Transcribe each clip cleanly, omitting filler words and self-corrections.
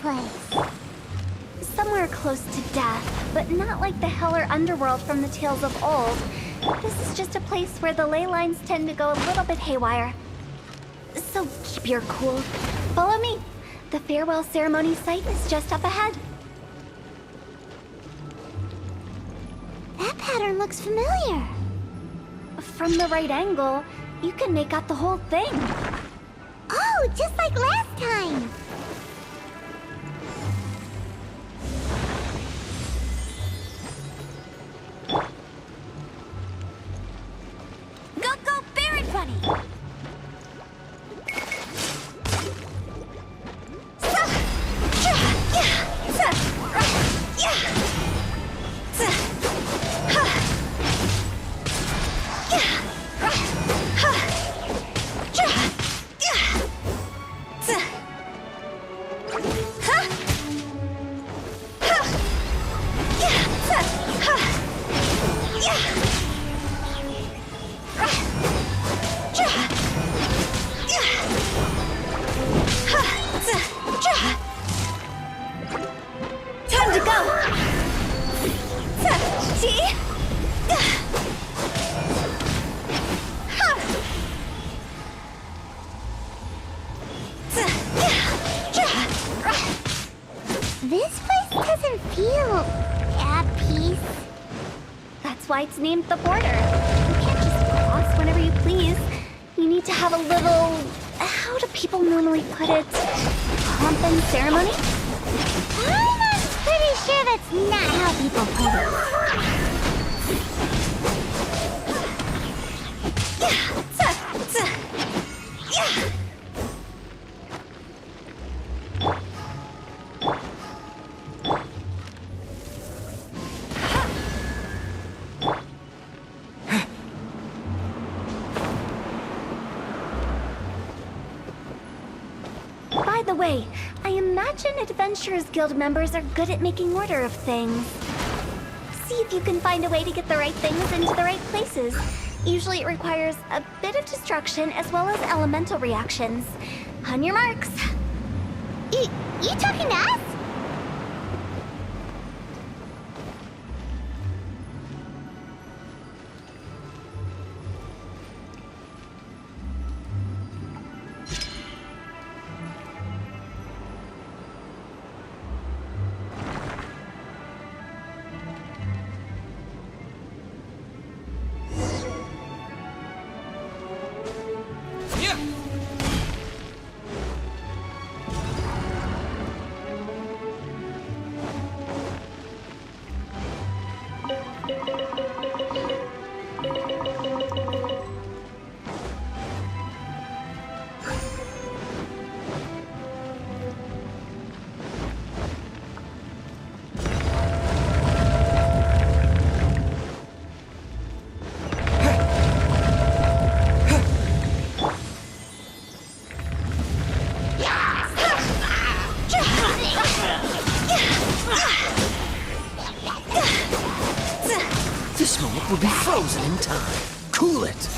place? Somewhere close to death, but not like the hell or underworld from the tales of old. This is just a place where the ley lines tend to go a little bit haywire. So keep your cool. Follow me. The farewell ceremony site is just up ahead. That pattern looks familiar. From the right angle, you can make out the whole thing. Oh, just like last time. Go, Barret Bunny! Time to go! This place doesn't feel at peace. That's why it's named the Border. You can't just cross whenever you please. You need to have a little... how do people normally put it? Pomp and ceremony? I'm pretty sure that's not how people put it. By the way, I imagine Adventurers Guild members are good at making order of things. See if you can find a way to get the right things into the right places. Usually it requires a bit of destruction as well as elemental reactions. On your marks. You talking to us? This moment will be frozen in time. Cool it!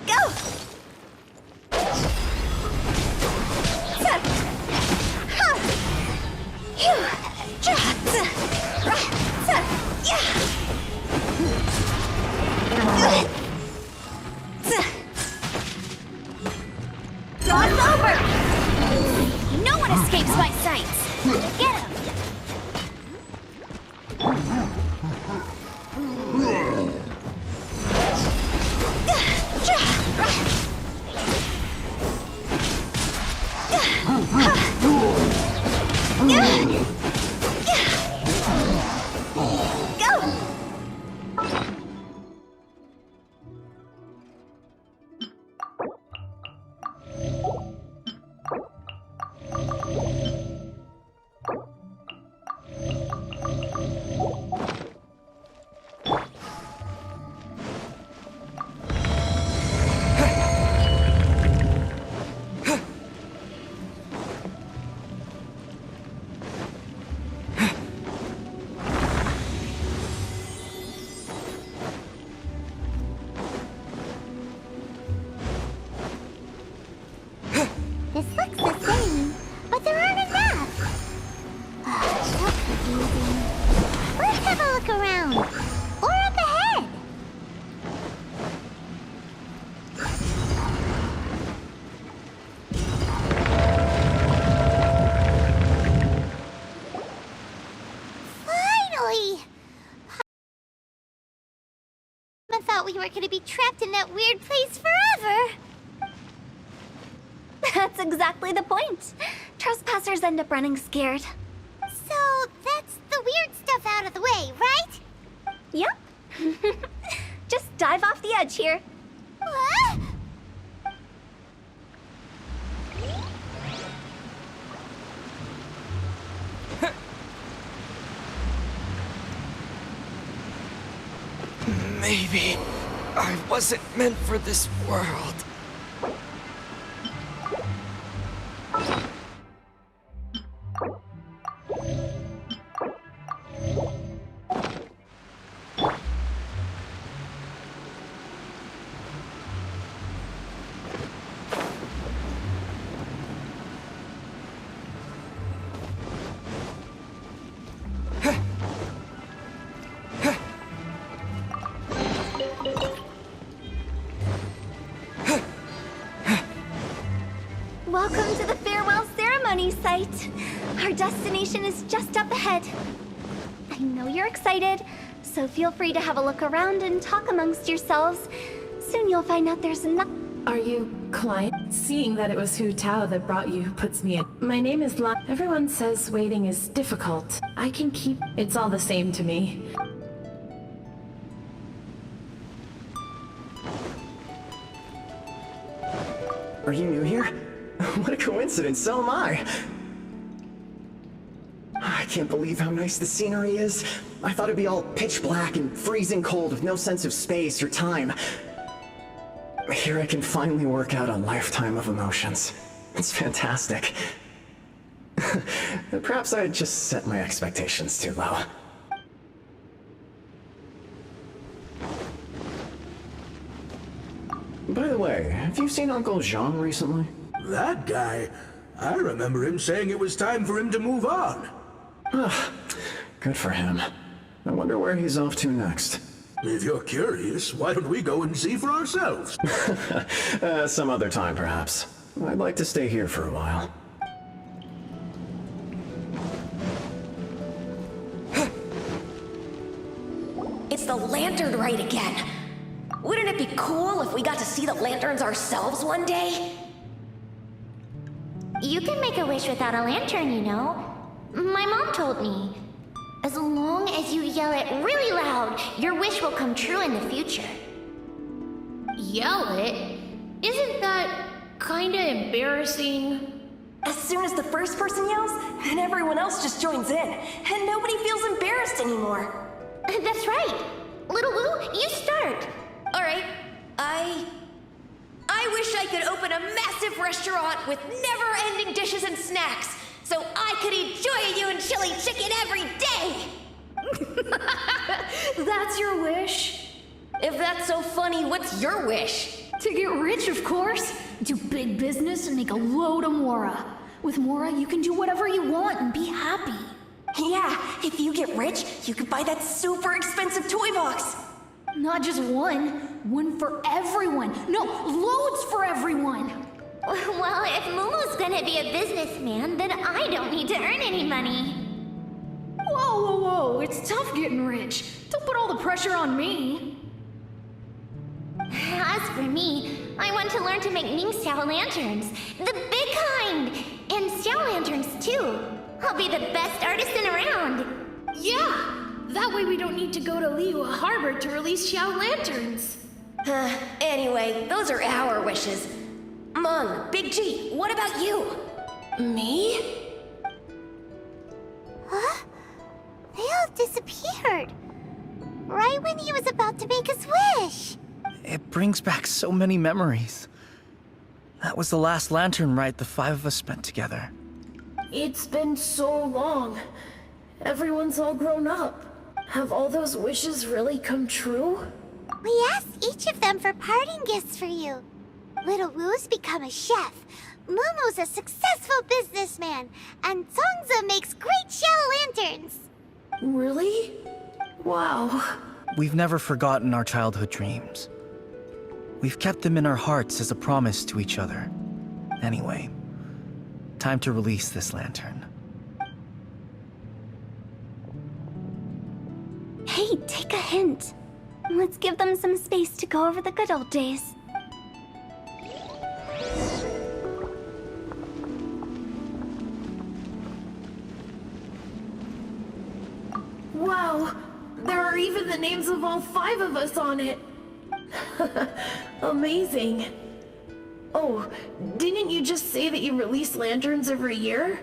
Go! Draw's over! No one escapes my sights! Get him! Go! thought we were gonna be trapped in that weird place forever. That's exactly the point. Trespassers end up running scared. So that's the weird stuff out of the way, right? Yep. Just dive off the edge here. What? Maybe I wasn't meant for this world. Welcome to the farewell ceremony site. Our destination is just up ahead. I know you're excited, so feel free to have a look around and talk amongst yourselves. Soon you'll find out there's nothing. Are you client? Seeing that it was Hu Tao that brought you puts me in. My name is Lan. Everyone says waiting is difficult. I can keep. It's all the same to me. Are you new here? What a coincidence, so am I! I can't believe how nice the scenery is. I thought it'd be all pitch black and freezing cold with no sense of space or time. Here I can finally work out a lifetime of emotions. It's fantastic. Perhaps I just set my expectations too low. By the way, have you seen Uncle Jean recently? That guy? I remember him saying it was time for him to move on. Good for him. I wonder where he's off to next. If you're curious, why don't we go and see for ourselves? Some other time, perhaps. I'd like to stay here for a while. It's the lantern rite again. Wouldn't it be cool if we got to see the lanterns ourselves one day? You can make a wish without a lantern, you know. My mom told me. As long as you yell it really loud, your wish will come true in the future. Yell it? Isn't that kinda embarrassing? As soon as the first person yells, then everyone else just joins in, and nobody feels embarrassed anymore. That's right. Little Wu, you start. All right, I wish I could open a massive restaurant with never-ending dishes and snacks, so I could enjoy you and chili chicken every day! That's your wish? If that's so funny, what's your wish? To get rich, of course. Do big business and make a load of Mora. With Mora, you can do whatever you want and be happy. Yeah, if you get rich, you could buy that super expensive toy box. Not just one. One for everyone. No, loads for everyone. Well, if Mumu's gonna be a businessman, then I don't need to earn any money. Whoa, whoa, whoa. It's tough getting rich. Don't put all the pressure on me. As for me, I want to learn to make Ning Xiao lanterns. The big kind! And Xiao lanterns, too. I'll be the best artisan around. Yeah! That way we don't need to go to Liyue Harbor to release Xiao lanterns. Anyway, those are our wishes. Meng, Big G, what about you? Me? Huh? They all disappeared. Right when he was about to make his wish. It brings back so many memories. That was the last lantern rite the five of us spent together. It's been so long. Everyone's all grown up. Have all those wishes really come true? We asked each of them for parting gifts for you. Little Wu's become a chef. Mumu's a successful businessman. And Zongzi makes great Xiao lanterns. Really? Wow. We've never forgotten our childhood dreams. We've kept them in our hearts as a promise to each other. Anyway, time to release this lantern. Hey, take a hint. Let's give them some space to go over the good old days. Wow, there are even the names of all 5 of us on it. Amazing. Oh, didn't you just say that you release lanterns every year?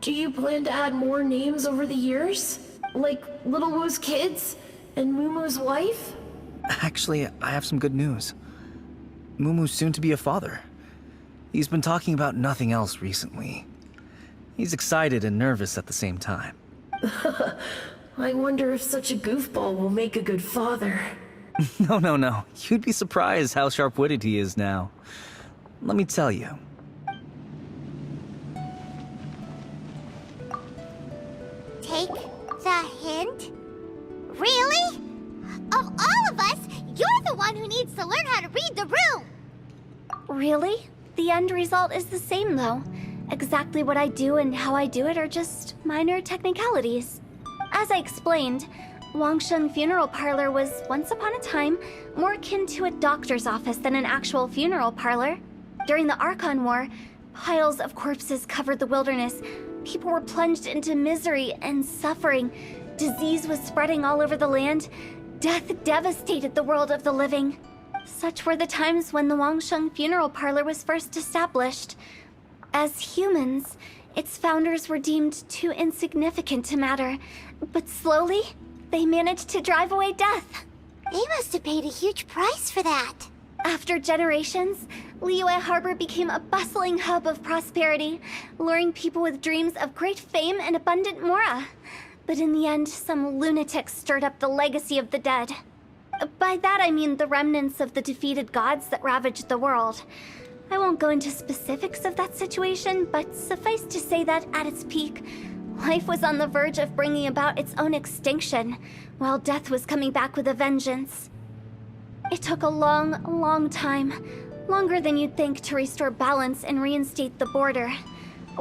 Do you plan to add more names over the years? Like Little Woo's kids and Mumu's wife? Actually, I have some good news. Mumu's soon to be a father. He's been talking about nothing else recently. He's excited and nervous at the same time. I wonder if such a goofball will make a good father. No. You'd be surprised how sharp-witted he is now. Let me tell you. Take the hint? Really? Of all of us, you're the one who needs to learn how to read the room! Really? The end result is the same, though. Exactly what I do and how I do it are just minor technicalities. As I explained, Wangsheng Funeral Parlor was, once upon a time, more akin to a doctor's office than an actual funeral parlor. During the Archon War, piles of corpses covered the wilderness. People were plunged into misery and suffering. Disease was spreading all over the land. Death devastated the world of the living. Such were the times when the Wangsheng Funeral Parlor was first established. As humans, its founders were deemed too insignificant to matter, but slowly, they managed to drive away death. They must have paid a huge price for that. After generations, Liyue Harbor became a bustling hub of prosperity, luring people with dreams of great fame and abundant mora. But in the end, some lunatics stirred up the legacy of the dead. By that I mean the remnants of the defeated gods that ravaged the world. I won't go into specifics of that situation, but suffice to say that at its peak, life was on the verge of bringing about its own extinction, while death was coming back with a vengeance. It took a long time, longer than you'd think, to restore balance and reinstate the border.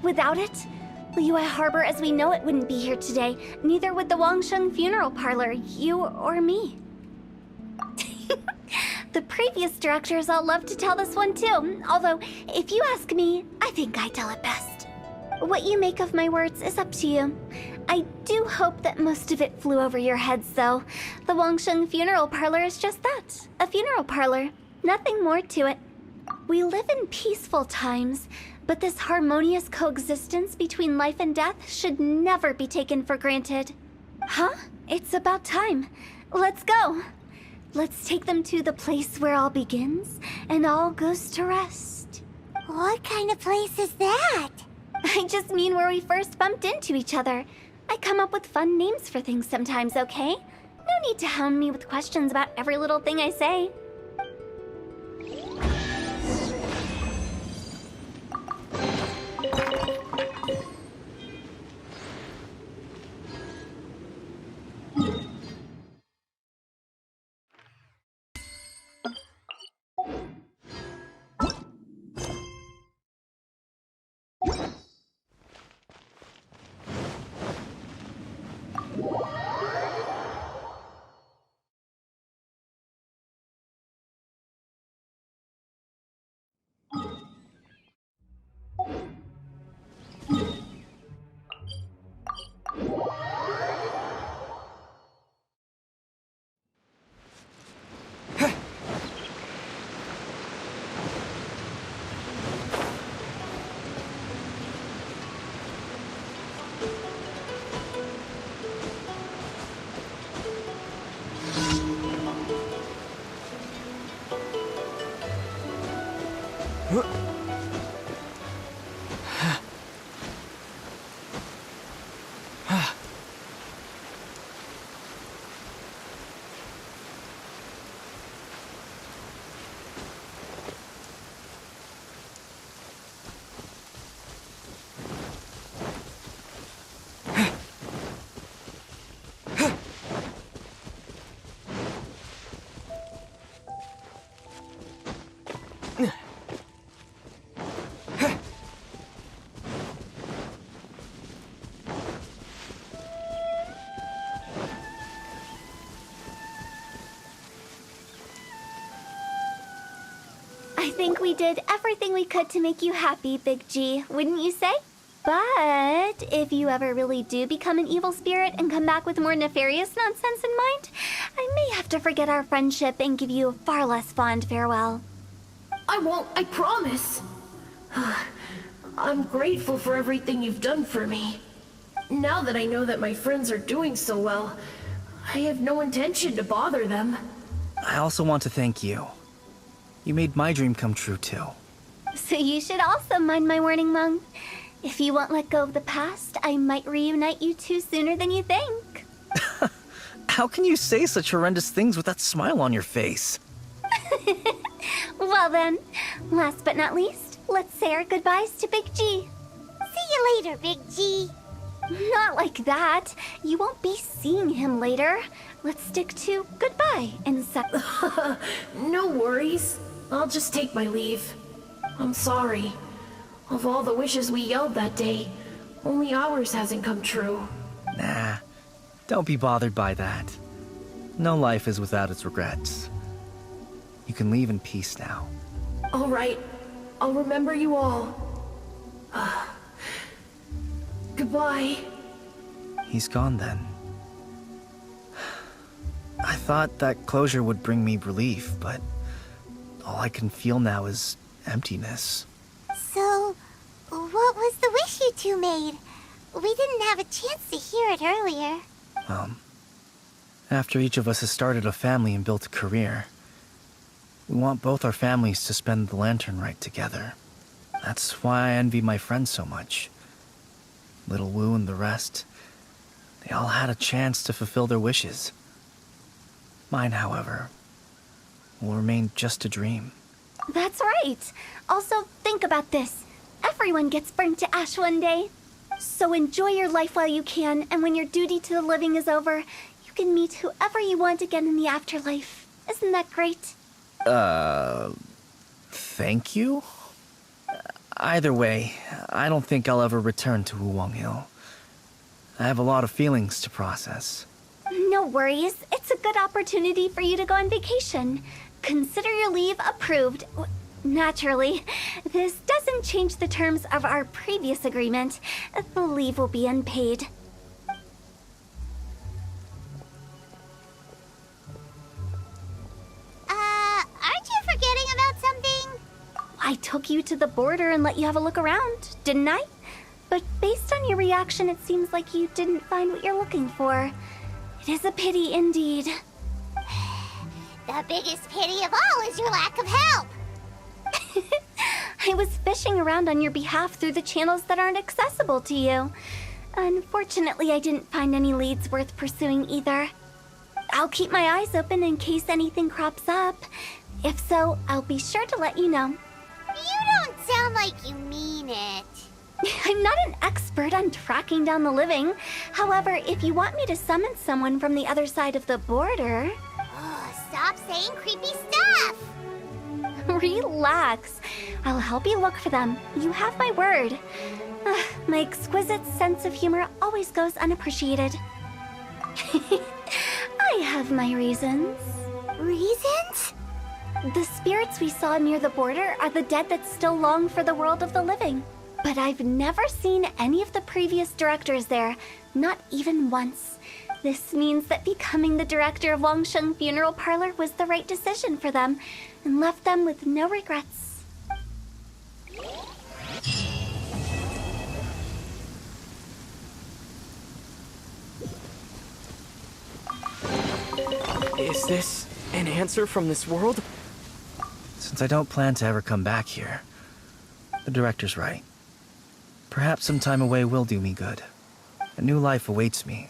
Without it, Liyue Harbor as we know it wouldn't be here today, neither would the Wangsheng Funeral Parlor, you or me. The previous directors all love to tell this one too, although, if you ask me, I think I tell it best. What you make of my words is up to you. I do hope that most of it flew over your heads, though. The Wangsheng Funeral Parlor is just that, a funeral parlor. Nothing more to it. We live in peaceful times, but this harmonious coexistence between life and death should never be taken for granted. Huh? It's about time. Let's go. Let's take them to the place where all begins and all goes to rest. What kind of place is that? I just mean where we first bumped into each other. I come up with fun names for things sometimes, okay? No need to hound me with questions about every little thing I say. think we did everything we could to make you happy, Big G, wouldn't you say? But if you ever really do become an evil spirit and come back with more nefarious nonsense in mind, I may have to forget our friendship and give you a far less fond farewell. I won't, I promise. I'm grateful for everything you've done for me. Now that I know that my friends are doing so well, I have no intention to bother them. I also want to thank you. You made my dream come true, too. So you should also mind my warning, Mung. If you won't let go of the past, I might reunite you two sooner than you think. How can you say such horrendous things with that smile on your face? Well then, last but not least, let's say our goodbyes to Big G. See you later, Big G. Not like that. You won't be seeing him later. Let's stick to goodbye and No worries. I'll just take my leave. I'm sorry. Of all the wishes we yelled that day, only ours hasn't come true. Nah, don't be bothered by that. No life is without its regrets. You can leave in peace now. All right. I'll remember you all. Goodbye. He's gone then. I thought that closure would bring me relief, but all I can feel now is emptiness. So, what was the wish you two made? We didn't have a chance to hear it earlier. After each of us has started a family and built a career, we want both our families to spend the Lantern Rite together. That's why I envy my friends so much. Little Wu and the rest, they all had a chance to fulfill their wishes. Mine, however, will remain just a dream. That's right. Also, think about this. Everyone gets burnt to ash one day. So enjoy your life while you can, and when your duty to the living is over, you can meet whoever you want again in the afterlife. Isn't that great? Thank you? Either way, I don't think I'll ever return to Wuwang Hill. I have a lot of feelings to process. No worries. It's a good opportunity for you to go on vacation. Consider your leave approved. Naturally, this doesn't change the terms of our previous agreement. The leave will be unpaid. Aren't you forgetting about something? I took you to the border and let you have a look around, didn't I? But based on your reaction, it seems like you didn't find what you're looking for. It is a pity indeed. The biggest pity of all is your lack of help. I was fishing around on your behalf through the channels that aren't accessible to you. Unfortunately, I didn't find any leads worth pursuing either. I'll keep my eyes open in case anything crops up. If so, I'll be sure to let you know. You don't sound like you mean it. I'm not an expert on tracking down the living. However, if you want me to summon someone from the other side of the border... Oh, stop saying creepy stuff! Relax. I'll help you look for them. You have my word. My exquisite sense of humor always goes unappreciated. I have my reasons. Reasons? The spirits we saw near the border are the dead that still long for the world of the living. But I've never seen any of the previous directors there, not even once. This means that becoming the director of Wangsheng Funeral Parlor was the right decision for them, and left them with no regrets. Is this an answer from this world? Since I don't plan to ever come back here, the director's right. Perhaps some time away will do me good. A new life awaits me,